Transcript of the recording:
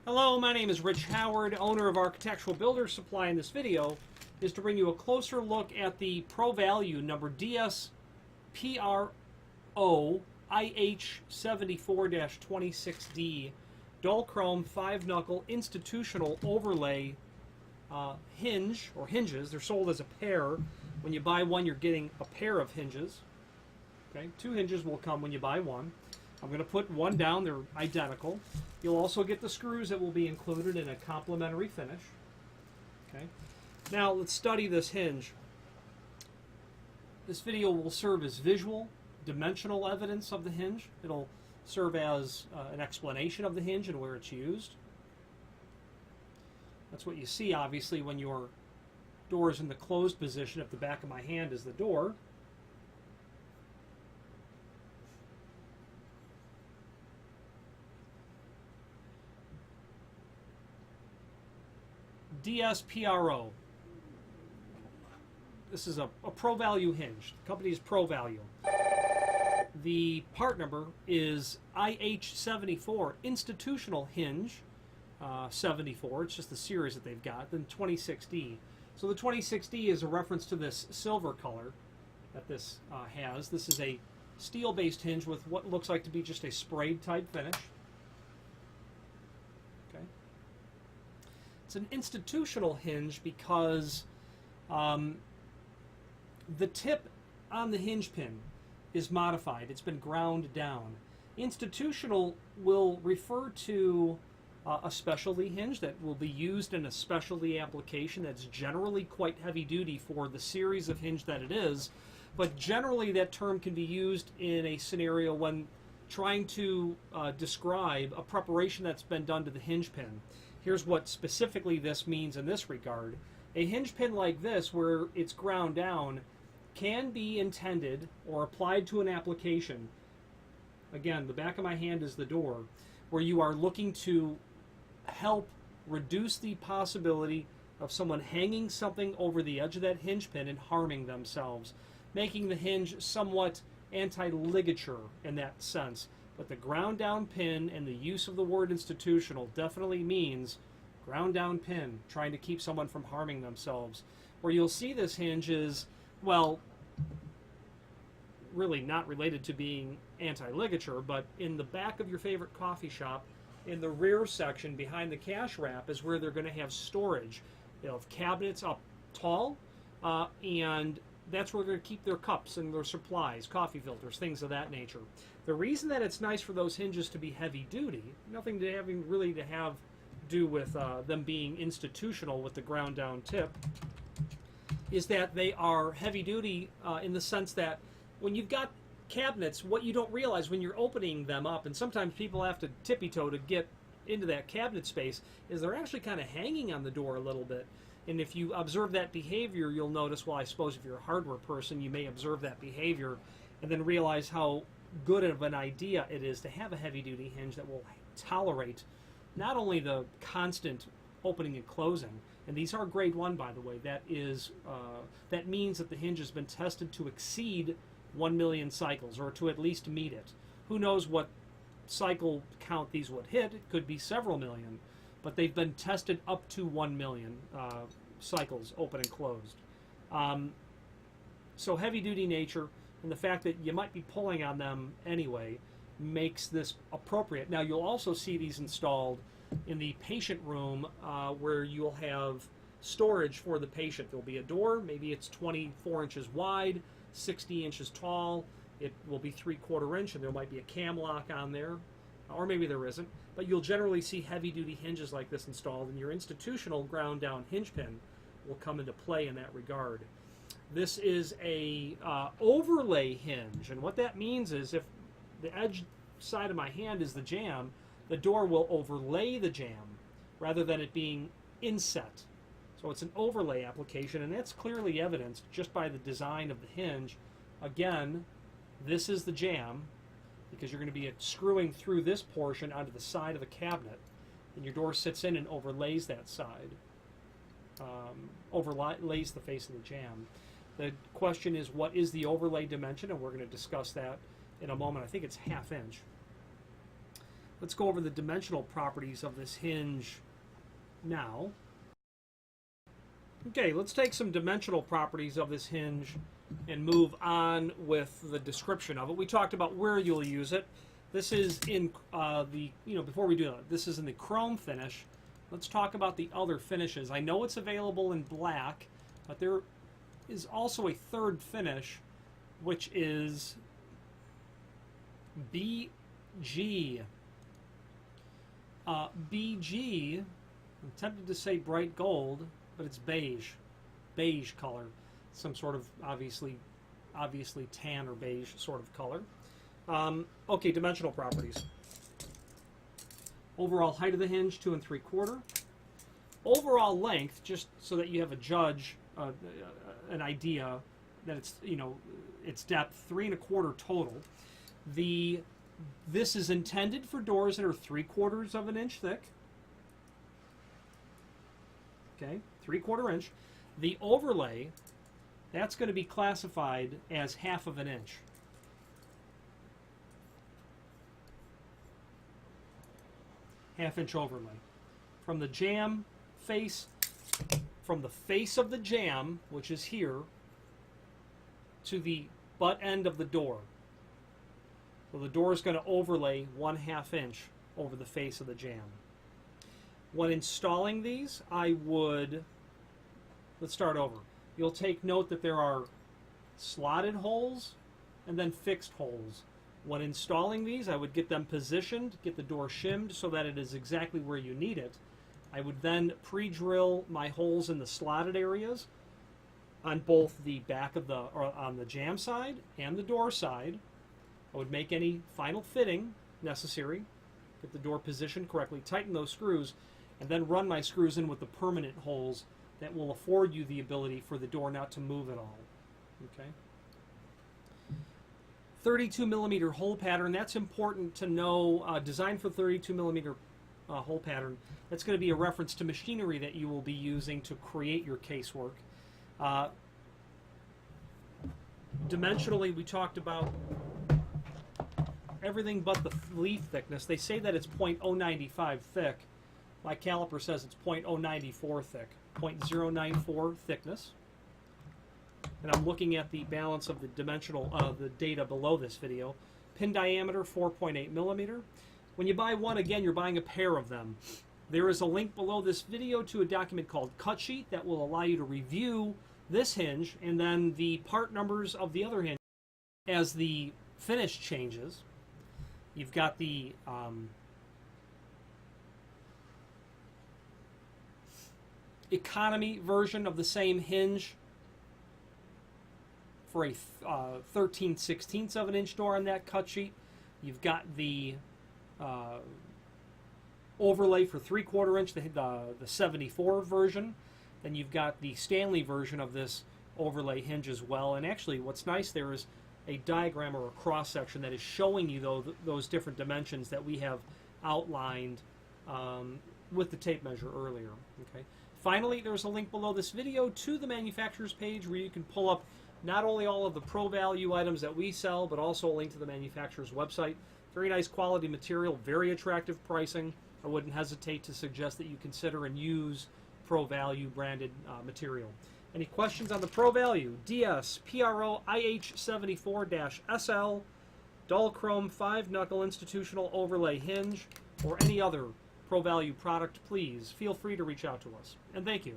Hello, my name is Rich Howard, owner of Architectural Builders Supply. In this video is to bring you a closer look at the Pro Value number DSPROIH74-26D dual chrome 5-knuckle institutional overlay hinge or hinges. They're sold as a pair. When you buy one, you're getting a pair of hinges. Okay, 2 hinges will come when you buy one. I'm going to put one down. They're identical. You'll also get the screws that will be included in a complementary finish. Okay. Now let's study this hinge. This video will serve as visual, dimensional evidence of the hinge. It'll serve as an explanation of the hinge and where it's used. That's what you see, obviously, when your door is in the closed position. If the back of my hand is the door, DSPRO. This is a Pro Value hinge. The company is Pro Value. The part number is IH74, Institutional Hinge 74. It's just the series that they've got. Then 26D. So the 26D is a reference to this silver color that this has. This is a steel-based hinge with what looks like to be just a sprayed type finish. It's an institutional hinge because the tip on the hinge pin is modified. It's been ground down. Institutional will refer to a specialty hinge that will be used in a specialty application that's generally quite heavy duty for the series of hinge that it is, but generally that term can be used in a scenario when trying to describe a preparation that's been done to the hinge pin. Here's what specifically this means in this regard. A hinge pin like this, where it's ground down, can be intended or applied to an application. Again, the back of my hand is the door, where you are looking to help reduce the possibility of someone hanging something over the edge of that hinge pin and harming themselves, making the hinge somewhat anti-ligature in that sense. But the ground down pin and the use of the word institutional definitely means ground down pin, trying to keep someone from harming themselves. Where you'll see this hinge is, well, really not related to being anti-ligature, but in the back of your favorite coffee shop, in the rear section behind the cash wrap is where they're going to have storage. They'll have cabinets up tall, and that's where they're going to keep their cups and their supplies, coffee filters, things of that nature. The reason that it's nice for those hinges to be heavy duty, nothing to having really to have do with them being institutional with the ground down tip, is that they are heavy duty in the sense that when you've got cabinets, what you don't realize when you're opening them up, and sometimes people have to tippy-toe to get into that cabinet space, is they're actually kind of hanging on the door a little bit. And if you observe that behavior, you'll notice, well, I suppose if you're a hardware person, you may observe that behavior and then realize how good of an idea it is to have a heavy-duty hinge that will tolerate not only the constant opening and closing, and these are grade 1, by the way. That is that means that the hinge has been tested to exceed 1 million cycles, or to at least meet it. Who knows what cycle count these would hit? It could be several million, but they've been tested up to 1 million cycles open and closed. So heavy-duty nature and the fact that you might be pulling on them anyway makes this appropriate. Now you'll also see these installed in the patient room where you'll have storage for the patient. There'll be a door, maybe it's 24 inches wide, 60 inches tall. It will be 3/4 inch, and there might be a cam lock on there, or maybe there isn't. But you'll generally see heavy-duty hinges like this installed, and your institutional ground-down hinge pin will come into play in that regard. This is a overlay hinge, and what that means is if the edge side of my hand is the jamb, the door will overlay the jamb rather than it being inset. So it's an overlay application, and that's clearly evidenced just by the design of the hinge. Again, this is the jamb, because you're going to be screwing through this portion onto the side of the cabinet, and your door sits in and overlays that side, overlays the face of the jamb. The question is, what is the overlay dimension? And we're going to discuss that in a moment. I think it's 1/2 inch. let's go over the dimensional properties of this hinge now. Okay, let's take some dimensional properties of this hinge and move on with the description of it. We talked about where you'll use it. This is in before we do that, this is in the chrome finish. Let's talk about the other finishes. I know it's available in black, but there is also a third finish, which is BG. BG, I'm tempted to say bright gold, but it's beige color, some sort of obviously tan or beige sort of color. Okay, dimensional properties. Overall height of the hinge, 2 3/4. Overall length, just so that you have an idea that it's its depth, 3 1/4 total. This is intended for doors that are 3/4 of an inch thick. Okay, 3/4 inch. The overlay, that's going to be classified as 1/2 inch. Half-inch overlay. From the jamb face, from the face of the jamb, which is here, to the butt end of the door. So the door is going to overlay 1/2 inch over the face of the jamb. When installing these, let's start over. You'll take note that there are slotted holes and then fixed holes. When installing these, I would get them positioned, get the door shimmed so that it is exactly where you need it. I would then pre-drill my holes in the slotted areas on both the back of on the jamb side and the door side. I would make any final fitting necessary, get the door positioned correctly, tighten those screws, and then run my screws in with the permanent holes that will afford you the ability for the door not to move at all. Okay. 32 millimeter hole pattern, that's important to know. Designed for 32 millimeter hole pattern. That's going to be a reference to machinery that you will be using to create your casework. Dimensionally, we talked about everything but the leaf thickness. They say that it's 0.095 thick. My caliper says it's 0.094 thick. 0.094 thickness. And I'm looking at the balance of the dimensional the data below this video. Pin diameter 4.8 millimeter. When you buy one, again, you're buying a pair of them. There is a link below this video to a document called Cut Sheet that will allow you to review this hinge and then the part numbers of the other hinge as the finish changes. You've got the economy version of the same hinge for a 13/16 of an inch door on that cut sheet. You've got the overlay for 3/4 inch, the 74 version. Then you've got the Stanley version of this overlay hinge as well. And actually, what's nice there is a diagram or a cross section that is showing you those different dimensions that we have outlined with the tape measure earlier. Okay. Finally, there's a link below this video to the manufacturer's page where you can pull up not only all of the Pro Value items that we sell, but also a link to the manufacturer's website. Very nice quality material, very attractive pricing. I wouldn't hesitate to suggest that you consider and use Pro Value branded material. Any questions on the Pro Value DSPROIH74-SL dull chrome 5-knuckle institutional overlay hinge or any other Pro Value product, please feel free to reach out to us. And thank you.